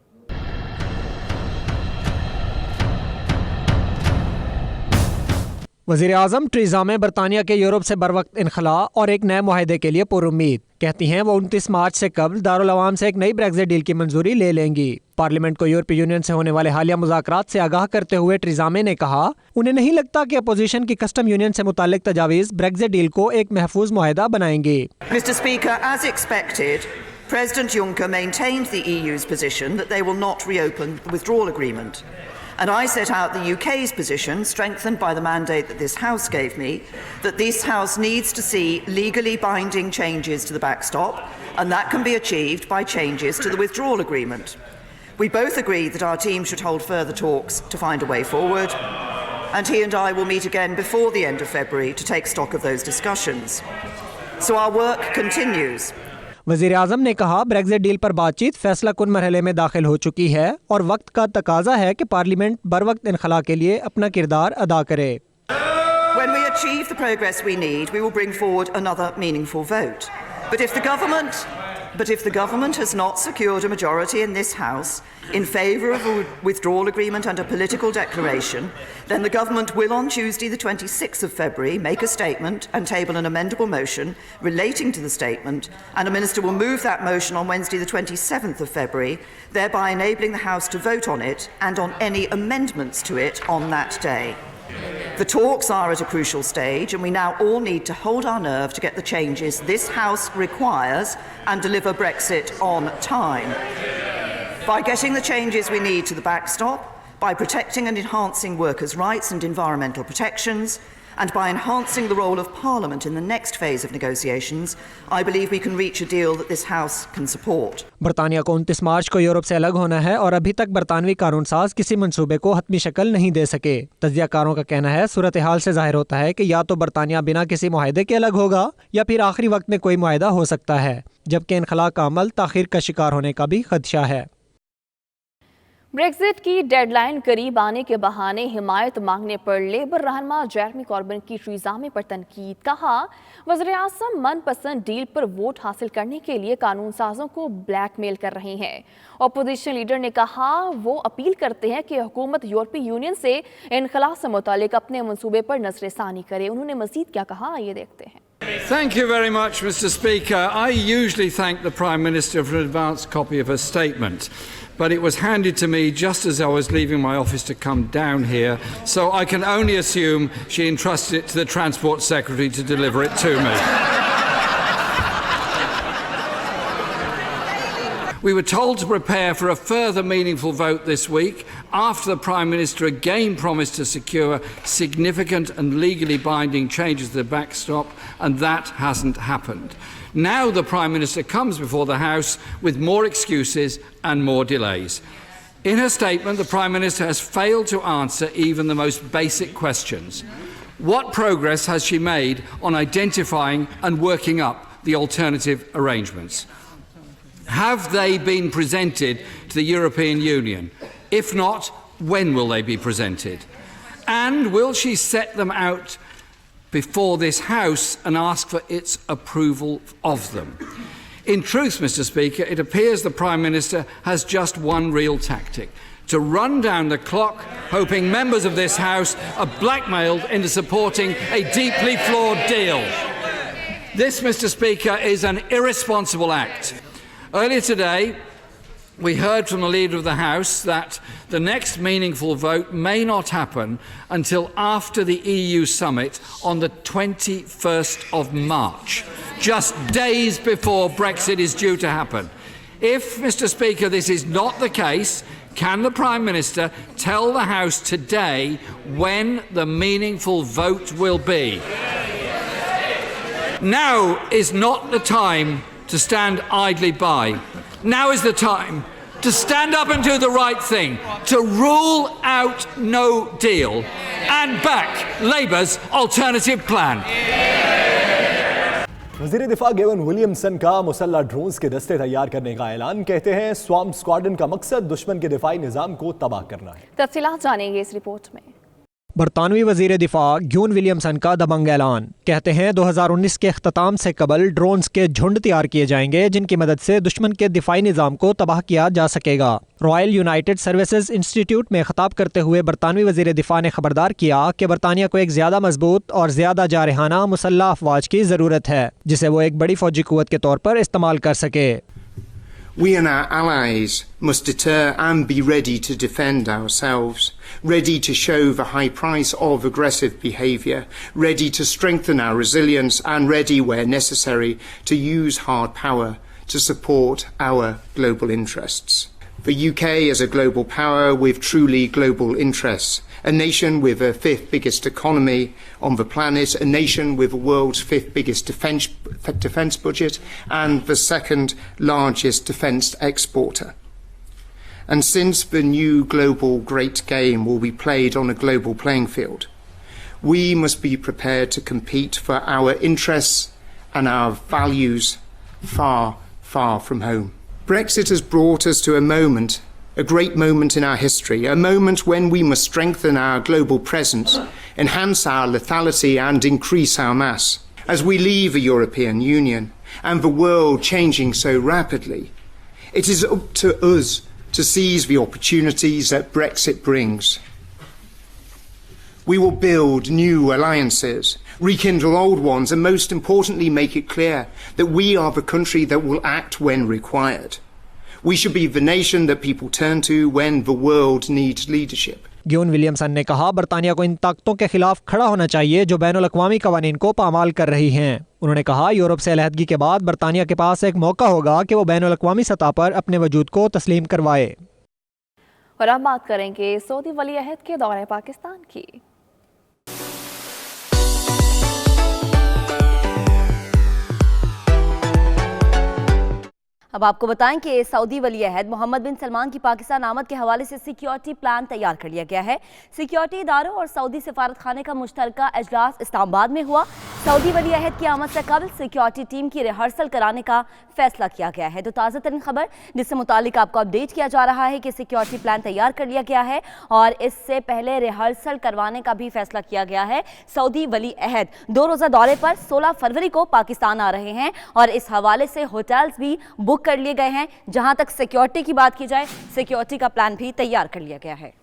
Speaker 4: वज़ीर-ए-आज़म टीज़ा मे बरतानिया के यूरोप से बर वक्त इनखला और एक नए मुआहदे के लिए पुरुम्मीद, कहती हैं वो 29 मार्च से कबल दारुल अवाम से एक नई ब्रेक्जिट डील की मंजूरी ले लेंगी। पार्लियामेंट को यूरोपीय यूनियन से होने वाले हालिया मुज़ाकरात से आगाह करते हुए टीज़ा मे ने कहा उन्हें नहीं लगता कि अपोजिशन की कस्टम यूनियन से मुताल्लिक तजावीज़ ब्रेक्जिट डील को एक महफूज मुआहदा बनाएंगे।
Speaker 5: Mr. Speaker, as expected, President Juncker maintained the EU's position that they will not reopen the withdrawal agreement. And I set out the UK's position, strengthened by the mandate that this House gave me, that this House needs to see legally binding changes to the backstop, and that can be achieved by changes to the withdrawal agreement. We both agreed that our team should hold further talks to find a way forward, and he and I will meet again before the end of February to take stock of those discussions. So our work continues.
Speaker 4: वज़ीर-ए-आज़म ने कहा Brexit deal पर बातचीत फैसला कुन मरहले में दाखिल हो चुकी है और वक्त का तकाजा है कि पार्लियामेंट बर वक्त इनखला के लिए अपना किरदार अदा करे।
Speaker 5: When we achieve the progress we need, we will bring forward another meaningful vote. But if the government has not secured a majority in this House in favour of a withdrawal agreement and a political declaration, then the government will on Tuesday the 26th of February make a statement and table an amendable motion relating to the statement, and a minister will move that motion on Wednesday the 27th of February, thereby enabling the House to vote on it and on any amendments to it on that day. The talks are at a crucial stage, and we now all need to hold our nerve to get the changes this House requires and deliver Brexit on time. By getting the changes we need to the backstop, by protecting and enhancing workers' rights and environmental protections, and by enhancing the role of Parliament in the next phase of negotiations, I believe we can reach a deal that this House can support.
Speaker 4: बरतानिया को 29 मार्च को Europe से अलग होना है और अभी तक बरतानवी कानून साज किसी मंसूबे को हतमी शक्ल नहीं दे सके। तज्जियाकारों का कहना है सूरत हाल से जाहिर होता है कि या तो बरतानिया बिना किसी मुआहदे के अलग होगा या फिर आखिरी वक्त में कोई मुआहदा हो सकता है, जबकि इनखला का अमल ताखीर का शिकार होने का भी खदशा है।
Speaker 2: ब्रेक्जिट की डेडलाइन करीब आने के बहाने हिमायत मांगने पर लेबर रहनुमा जेरेमी कॉर्बिन की टीज़ा मे पर तनकीद। कहा वज़ीर-ए-आज़म मनपसंद डील पर वोट हासिल करने के लिए कानून साजों को ब्लैकमेल कर रहे हैं। अपोजिशन लीडर ने कहा वो अपील करते हैं कि हुकूमत यूरोपीय यूनियन से इनखला से मुतालिक अपने मंसूबे पर नजरसानी करे। उन्होंने मजीद क्या कहा, ये देखते हैं।
Speaker 10: Thank you very much, Mr. Speaker. I usually thank the Prime Minister for an advance copy of her statement, but it was handed to me just as I was leaving my office to come down here, so I can only assume she entrusted it to the Transport Secretary to deliver it to me. We were told to prepare for a further meaningful vote this week after the Prime Minister again promised to secure significant and legally binding changes to the backstop, and that hasn't happened. Now the Prime Minister comes before the House with more excuses and more delays. In her statement, the Prime Minister has failed to answer even the most basic questions. What progress has she made on identifying and working up the alternative arrangements? Have they been presented to the European Union? If not, when will they be presented? And will she set them out before this House and ask for its approval of them? In truth, Mr. Speaker, it appears the Prime Minister has just one real tactic: to run down the clock, hoping members of this House are blackmailed into supporting a deeply flawed deal. This, Mr. Speaker, is an irresponsible act. Earlier today, we heard from the Leader of the House that the next meaningful vote may not happen until after the EU summit on the 21st of March, just days before Brexit is due to happen. If, Mr. Speaker, this is not the case, can the Prime Minister tell the House today when the meaningful vote will be? Now is not the time to stand idly by. Now is the time to stand up and do the right thing, to rule out no deal and back Labour's alternative plan.
Speaker 1: वज़ीर दिफा given Williamson का मुसल्लह drones के दस्ते तैयार करने का ऐलान। कहते हैं स्वाम स्क्वाड्रन का मकसद दुश्मन के दिफाई निज़ाम को तबाह करना है।
Speaker 2: तफसीलात जानेंगे इस रिपोर्ट में।
Speaker 4: बरतानवी वजीर दिफा ग्यून विलियमसन का दबंग ऐलान। कहते हैं 2019 के अख्ताम से कबल ड्रोन्स के झुंड तैयार किए जाएंगे जिनकी मदद से दुश्मन के दिफाई निज़ाम को तबाह किया जा सकेगा। रॉयल यूनाइटेड सर्विसेज इंस्टीट्यूट में खिताब करते हुए बरतानवी वजीर दिफा ने खबरदार किया कि बरतानिया को एक ज्यादा मजबूत और ज्यादा जारहाना मुसल्लह अफवाज की जरूरत है जिसे वो एक बड़ी फौजी कुव्वत के तौर पर इस्तेमाल कर सके।
Speaker 7: We and our allies must deter and be ready to defend ourselves, ready to show the high price of aggressive behaviour, ready to strengthen our resilience and ready where necessary to use hard power to support our global interests. The UK is a global power with truly global interests, a nation with the 5th biggest economy on the planet, a nation with the world's 5th biggest defence budget and the 2nd largest defence exporter. And since the new global great game will be played on a global playing field, we must be prepared to compete for our interests and our values far, far from home. Brexit has brought us to a great moment in our history, a moment when we must strengthen our global presence, enhance our lethality and increase our mass. As we leave the European Union and the world changing so rapidly, it is up to us to seize the opportunities that Brexit brings. We will build new alliances, rekindle old ones, and most importantly make it clear that we are the country that will act when required. We should be the nation that people turn to when the world needs leadership.
Speaker 4: ग्यून Williamson ने कहा बरतानिया को इन ताकतों के खिलाफ खड़ा होना चाहिए जो बैनुल अक़वामी कवानीन को पामाल कर रही हैं। उन्होंने कहा यूरोप से अलहदगी के बाद बरतानिया के पास एक मौका होगा कि वो बैनुल अक़वामी सतह पर अपने वजूद को तस्लीम करवाए।
Speaker 2: और अब बात करेंगे सऊदी वली अहद के दौरे पाकिस्तान की।
Speaker 13: अब आपको बताएं कि सऊदी वली अहद मोहम्मद बिन सलमान की पाकिस्तान आमद के हवाले से सिक्योरिटी प्लान तैयार कर लिया गया है। सिक्योरिटी इदारों और सऊदी सिफारत खाने का मुश्तरका इजलास इस्लामाबाद में हुआ। सऊदी वली अहद की आमद से कबल सिक्योरिटी टीम की रिहर्सल कराने का फैसला किया गया है। तो ताज़ा तरीन खबर जिससे मुतालिक आपको अपडेट किया जा रहा है कि सिक्योरिटी प्लान तैयार कर लिया गया है और इससे पहले रिहर्सल करवाने का भी फैसला किया गया है। सऊदी वली अहद 2 रोज़ा दौरे पर 16 फरवरी को पाकिस्तान आ रहे हैं और इस हवाले से होटल्स भी बुक कर लिए गए हैं। जहां तक सिक्योरिटी की बात की जाए, सिक्योरिटी का प्लान भी तैयार कर लिया गया है।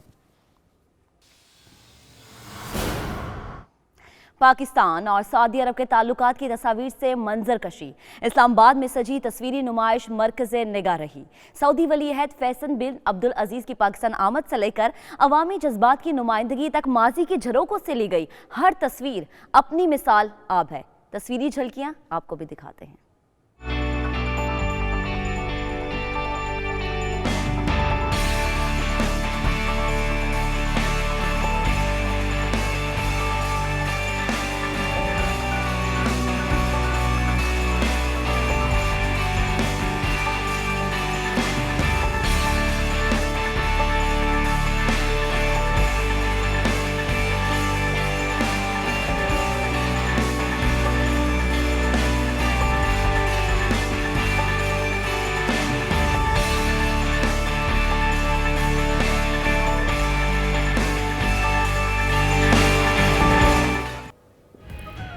Speaker 13: पाकिस्तान और सऊदी अरब के ताल्लुकात की तस्वीर से मंजर कशी। इस्लामाबाद में सजी तस्वीरी नुमाइश मरकज़े निगाह रही। सऊदी वली अहद फैसल बिन अब्दुल अजीज की पाकिस्तान आमद से लेकर अवामी जज्बात की नुमाइंदगी तक माजी की झरोकों से ली गई हर तस्वीर अपनी मिसाल आब है। तस्वीरी झलकियां आपको भी दिखाते हैं।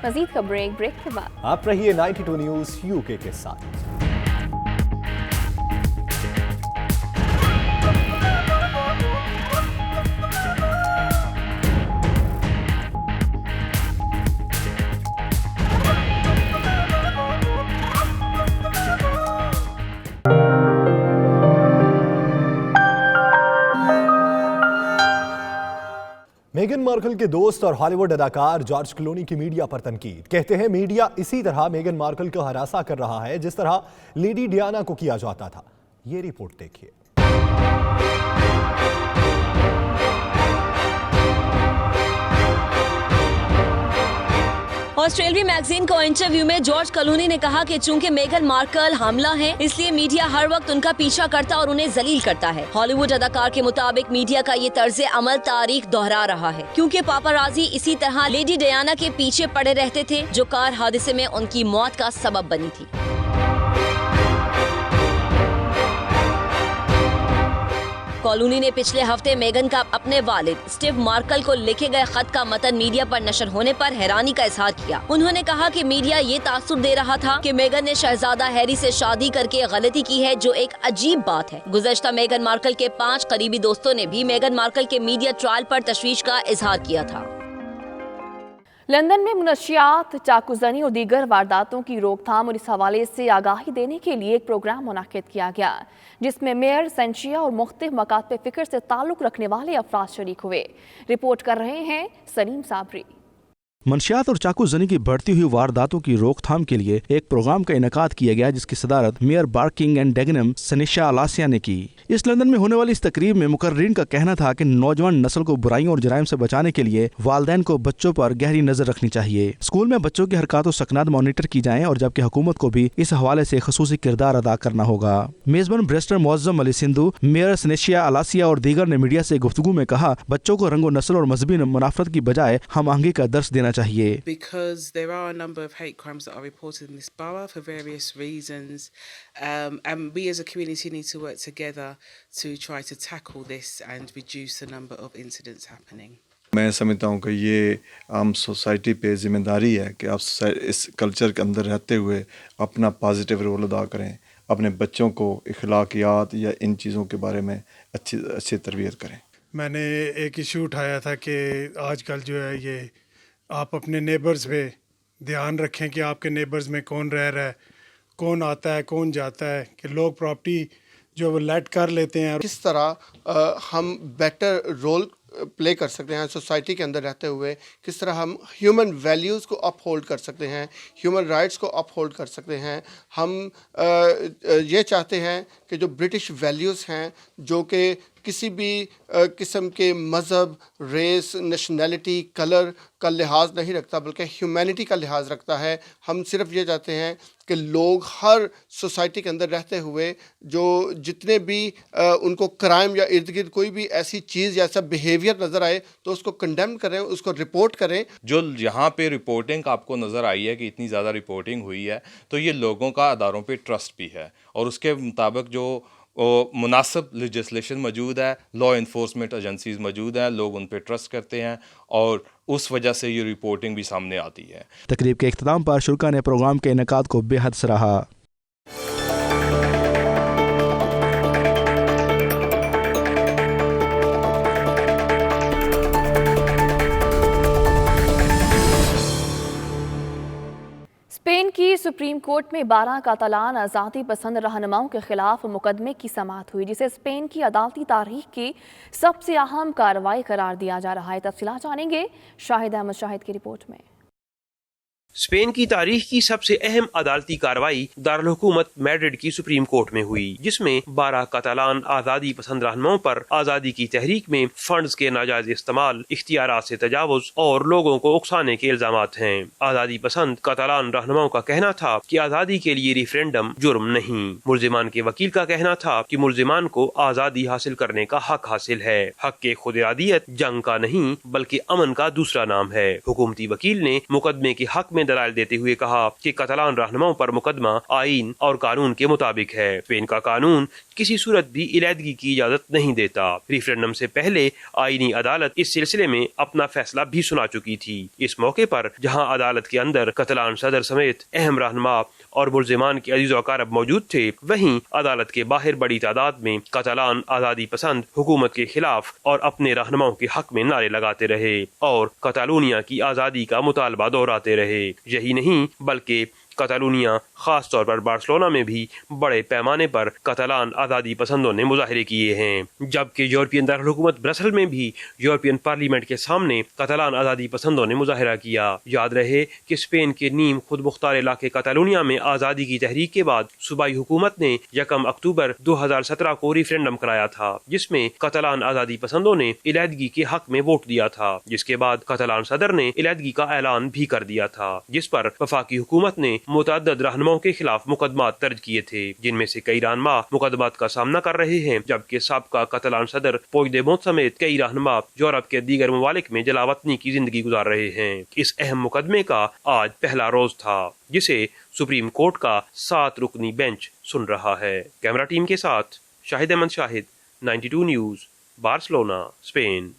Speaker 2: मजीद का ब्रेक के बाद
Speaker 1: आप रहिए 92 न्यूज़ यूके के साथ। मेगन मार्कल के दोस्त और हॉलीवुड अदाकार जॉर्ज क्लूनी की मीडिया पर तनकीद। कहते हैं मीडिया इसी तरह मेगन मार्कल को हरासा कर रहा है जिस तरह लेडी डियाना को किया जाता था। ये रिपोर्ट देखिए।
Speaker 8: ऑस्ट्रेलियाई मैगजीन को इंटरव्यू में जॉर्ज क्लूनी ने कहा कि चूंकि मेगन मार्कल हामला है, इसलिए मीडिया हर वक्त उनका पीछा करता और उन्हें जलील करता है। हॉलीवुड अदाकार के मुताबिक मीडिया का ये तर्ज अमल तारीख दोहरा रहा है, क्योंकि पापाराजी इसी तरह लेडी डायना के पीछे पड़े रहते थे, जो कार हादसे में उनकी मौत का सबब बनी थी। कॉलोनी ने पिछले हफ्ते मेगन का अपने वालिद स्टीव मार्कल को लिखे गए खत का मतन मीडिया पर नशर होने पर हैरानी का इजहार किया। उन्होंने कहा कि मीडिया ये तासुर दे रहा था कि मेगन ने शहजादा हैरी से शादी करके गलती की है, जो एक अजीब बात है। गुज़श्ता मेगन मार्कल के 5 करीबी दोस्तों ने भी मेगन मार्कल के मीडिया ट्रायल पर तशवीश का इजहार किया था।
Speaker 2: लंदन में मुनशियात, चाकूजनी और दीगर वारदातों की रोकथाम और इस हवाले से आगाही देने के लिए एक प्रोग्राम मुनाकिद किया गया, जिसमें मेयर, सेंशिया और मुख्तलिफ मकातब फ़िक्र से ताल्लुक़ रखने वाले अफराद शरीक हुए। रिपोर्ट कर रहे हैं सलीम साबरी।
Speaker 9: मंशियात और चाकूजनी की बढ़ती हुई वारदातों की रोकथाम के लिए एक प्रोग्राम का इनेकाद किया गया, जिसकी सदारत मेयर बार्किंग एंड डेगनम सनिशा अलासिया ने की। इस लंदन में होने वाली इस तकरीब में मुकर्रीन का कहना था कि नौजवान नस्ल को बुराइयों और जराइम से बचाने के लिए वालिदैन को बच्चों पर गहरी नजर रखनी चाहिए। स्कूल में बच्चों की हरकत और सकनात मॉनिटर की जाएं, और जबकि हुकूमत को भी इस हवाले से खसूसी किरदार अदा करना होगा। मेजबान ब्रेस्टर मुअज्जम अली सिंधु, मेयर सनिशा अलासिया और दीगर ने मीडिया से गुफ्तगू में कहा, बच्चों को रंगो नस्ल और मजहबी मुनाफरत की बजाय हम आहंगी का दर्स देना चाहिए।
Speaker 11: Because there are a number of hate crimes that are reported in this borough for various reasons, and we as a community need to work together to try to tackle this and reduce the number of incidents happening.
Speaker 12: मैं समझता हूँ कि ये आम society पे जिम्मेदारी है कि आप इस कल्चर के अंदर रहते हुए अपना पॉजिटिव रोल अदा करें, अपने बच्चों को इखलाकियात या इन चीज़ों के बारे में अच्छी तरबियत करें।
Speaker 25: मैंने एक इशू उठाया था कि आजकल जो है ये आप अपने नेबर्स पे ध्यान रखें कि आपके नेबर्स में कौन रह रहा है, कौन आता है, कौन जाता है, कि लोग प्रॉपर्टी जो वो लेट कर लेते हैं।
Speaker 26: किस तरह हम बेटर रोल प्ले कर सकते हैं सोसाइटी के अंदर रहते हुए, किस तरह हम ह्यूमन वैल्यूज़ को अपहोल्ड कर सकते हैं, ह्यूमन राइट्स को अपहोल्ड कर सकते हैं। हम ये चाहते हैं कि जो ब्रिटिश वैल्यूज़ हैं, जो कि किसी भी किस्म के मज़हब, रेस, नेशनैलिटी, कलर का लिहाज नहीं रखता, बल्कि ह्यूमैनिटी का लिहाज रखता है। हम सिर्फ ये चाहते हैं कि लोग हर सोसाइटी के अंदर रहते हुए जो जितने भी उनको क्राइम या इर्द गिर्द कोई भी ऐसी चीज़ या ऐसा बिहेवियर नज़र आए तो उसको कंडेम करें, उसको रिपोर्ट करें। जो
Speaker 27: यहाँ पे रिपोर्टिंग आपको नज़र आई है कि इतनी ज़्यादा रिपोर्टिंग हुई है, तो ये लोगों का अदारों पे ट्रस्ट भी है, और उसके मुताबिक जो मुनासिब लेजिस्लेशन मौजूद है, लॉ इन्फोर्समेंट एजेंसीज मौजूद हैं, लोग उन पर ट्रस्ट करते हैं, और उस वजह से ये रिपोर्टिंग भी सामने आती है।
Speaker 9: तकरीब के इख्तिताम पर शुरा ने प्रोग्राम के इनेकाद को बेहद सराहा।
Speaker 2: स्पेन की सुप्रीम कोर्ट में 12 कातलान आज़ादी पसंद रहनुमाओं के खिलाफ मुकदमे की समाअत हुई, जिसे स्पेन की अदालती तारीख की सबसे अहम कार्रवाई करार दिया जा रहा है। तफसीलात जानेंगे शाहिद अहमद शाहिद की रिपोर्ट में।
Speaker 28: स्पेन की तारीख की सबसे अहम अदालती कार्रवाई दारुल हुकूमत मैड्रिड की सुप्रीम कोर्ट में हुई, जिसमें 12 कातलान आज़ादी पसंद रहनुमाओं पर आज़ादी की तहरीक में फंड्स के नाजायज इस्तेमाल, इख्तियारात से तजावुज और लोगों को उकसाने के इल्जामात हैं। आज़ादी पसंद कातलान रहनुमाओं का कहना था कि आज़ादी के लिए रेफरेंडम जुर्म नहीं। मुल्जिमान के वकील का कहना था कि मुल्जिमान को आज़ादी हासिल करने का हक हासिल है। हक के खुदइरादियत जंग का नहीं बल्कि अमन का दूसरा नाम है। हुकूमती वकील ने मुकदमे के हक में दलाइल देते हुए कहा कि कातलान रहनुमाओं पर मुकदमा आईन और कानून के मुताबिक है। स्पेन का कानून किसी सूरत भी इलादगी की इजाजत नहीं देता। रेफरेंडम से पहले आईनी अदालत इस सिलसिले में अपना फैसला भी सुना चुकी थी। इस मौके पर जहां अदालत के अंदर कातलान सदर समेत अहम रहनुमा और मुल्जिमान के अजीज़ व अक़ारब मौजूद थे, वहीं अदालत के बाहर बड़ी तादाद में कातलान आज़ादी पसंद हुकूमत के खिलाफ और अपने रहनुमाओं के हक में नारे लगाते रहे और कातालूनिया की आज़ादी का मुतालबा दोहराते रहे। यही नहीं बल्कि कतालूनिया खास तौर पर बार्सिलोना में भी बड़े पैमाने पर कतालान आज़ादी पसंदों ने मुजाहरे किए हैं, जबकि यूरोपियन दारुल-हुकूमत ब्रसल में भी यूरोपियन पार्लियामेंट के सामने कतालान आज़ादी पसंदों ने मुजाहरा किया। याद रहे कि स्पेन के नीम खुद मुख्तार इलाके कतालूनिया में आज़ादी की तहरीक के बाद सूबाई हुकूमत ने 1 अक्टूबर 2017 को रेफरेंडम कराया था, जिसमें कतालान आज़ादी पसंदों ने इलादगी के हक में वोट दिया था, जिसके बाद कतालान सदर ने इलादगी का ऐलान भी कर दिया था, जिस पर वफाकी हुकूमत ने मुतअद्दिद रहनुमाओं के खिलाफ मुकदमात दर्ज किए थे, जिनमें से कई रहनुमा मुकदमात का सामना कर रहे हैं, जबकि साबका कतालान सदर पुइगडेमोंट समेत कई रहनुमा यूरोप के दीगर ममालिक में जलावतनी की जिंदगी गुजार रहे हैं। इस अहम मुकदमे का आज पहला रोज था, जिसे सुप्रीम कोर्ट का 7 रुकनी बेंच सुन रहा है। कैमरा टीम के साथ Shahid Ahmed Shahid, 92 news, Barcelona, Spain.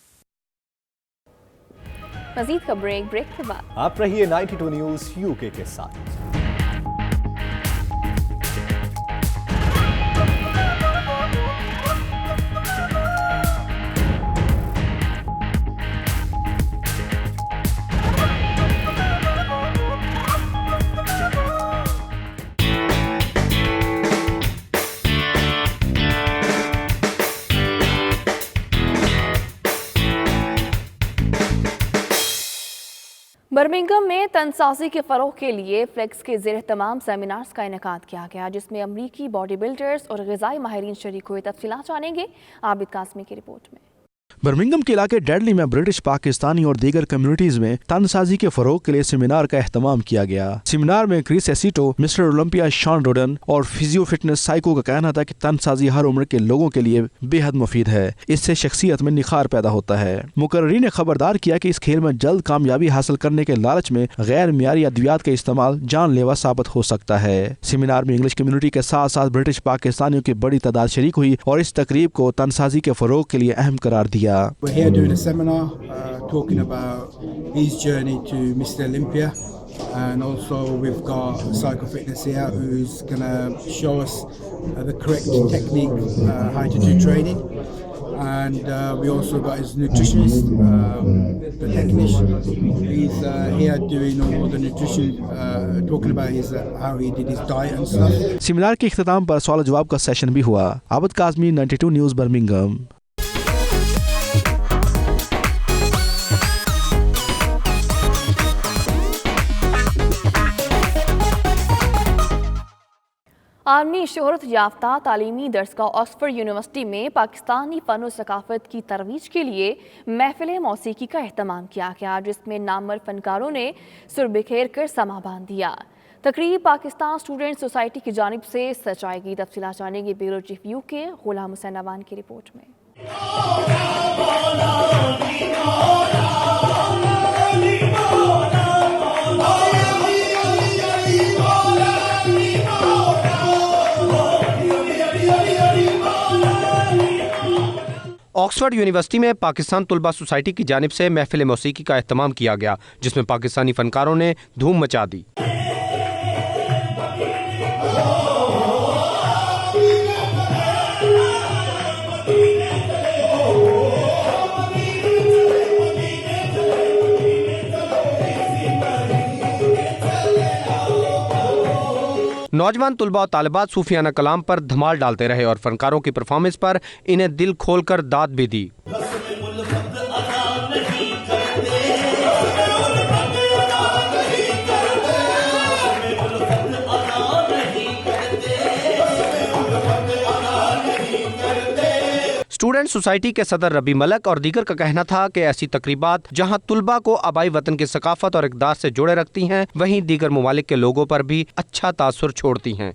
Speaker 2: मजीद खबरें ब्रेक के बाद।
Speaker 1: आप रहिए 92 न्यूज यूके के साथ।
Speaker 2: बर्मिंघम में तनसाजी के फरोग के लिए फ्लेक्स के ज़ेर तमाम सेमिनार्स का इनेकाद किया गया, जिसमें अमरीकी बॉडी बिल्डर्स और ग़िज़ाई माहिरीन शरीक हुए। तफसीलात जानेंगे आबिद कासमी की रिपोर्ट में।
Speaker 9: बर्मिंघम के इलाके डेडली में ब्रिटिश, पाकिस्तानी और दीगर कम्युनिटीज में तनसाजी के फरोग के लिए सेमिनार का एहतमाम किया गया। सेमिनार में क्रिस एसिटो, मिस्टर ओलंपिया शॉन रोडन और फिजियो फिटनेस साइको का कहना था कि तनसाजी हर उम्र के लोगों के लिए बेहद मुफीद है, इससे शख्सियत में निखार पैदा होता है। मुकर्रीन ने खबरदार किया कि इस खेल में जल्द कामयाबी हासिल करने के लालच में गैर मियारी अद्वियात का इस्तेमाल जानलेवा साबित हो सकता है। सेमिनार में इंग्लिश कम्युनिटी के साथ साथ ब्रिटिश पाकिस्तानियों की बड़ी तादाद शरीक हुई और इस तकरीब को तनसाजी के फरोग के लिए अहम करार दिया।
Speaker 6: We're here doing a seminar talking about his journey to Mr. Olympia, and also we've got Psycho Fitness here who's going to show us the correct technique, how to do training, and we also got his nutritionist, the technician. He's here doing all the nutrition, talking about his how he did his diet and stuff.
Speaker 9: Seminar के इख्तिताम पर सवाल जवाब का session भी हुआ। Abid Kazmi, 92 news, Birmingham.
Speaker 2: आलमी शोहरत याफ्ता तालीमी दरसगाह ऑक्सफोर्ड यूनिवर्सिटी में पाकिस्तानी फ़न और सकाफ़त की तरवीज के लिए महफिल मौसीकी का एहतमाम किया गया, जिसमें नामवर फनकारों ने सुर बिखेर कर समा बांध दिया। तकरीब पाकिस्तान स्टूडेंट सोसाइटी की जानिब से सजाएगी। तफसीलात जानेंगे bureau chief UK Ghulam Hussain Awan की रिपोर्ट में।
Speaker 14: ऑक्सफोर्ड यूनिवर्सिटी में पाकिस्तान तुलबा सोसाइटी की जानिब से महफिल मौसीकी का एहतमाम किया गया, जिसमें पाकिस्तानी फनकारों ने धूम मचा दी। नौजवान तुलबा और तालिबात सूफियाना कलाम पर धमाल डालते रहे और फनकारों की परफॉर्मेंस पर इन्हें दिल खोलकर दाद भी दी। स्टूडेंट सोसाइटी के सदर रबी मलक और दीगर का कहना था कि ऐसी तकरीबात जहां तुलबा को आबाई वतन की सकाफत और इक़दार से जोड़े रखती हैं, वहीं दीगर ममालिक के लोगों पर भी अच्छा तासुर छोड़ती हैं।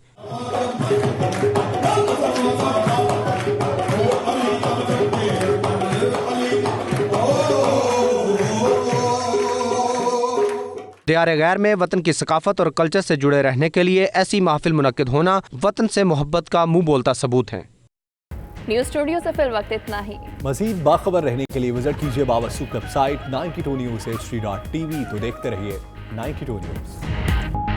Speaker 14: दियारे गैर में वतन की सकाफत और कल्चर से जुड़े रहने के लिए ऐसी महफिल मुनक्किद होना वतन से मोहब्बत का मुंह बोलता सबूत है।
Speaker 2: न्यूज़ स्टूडियो से फिर वक्त इतना ही।
Speaker 1: मज़ीद बाखबर रहने के लिए विजिट कीजिए बावसूख वेबसाइट 92newshd.tv। तो देखते रहिए 92 न्यूज़।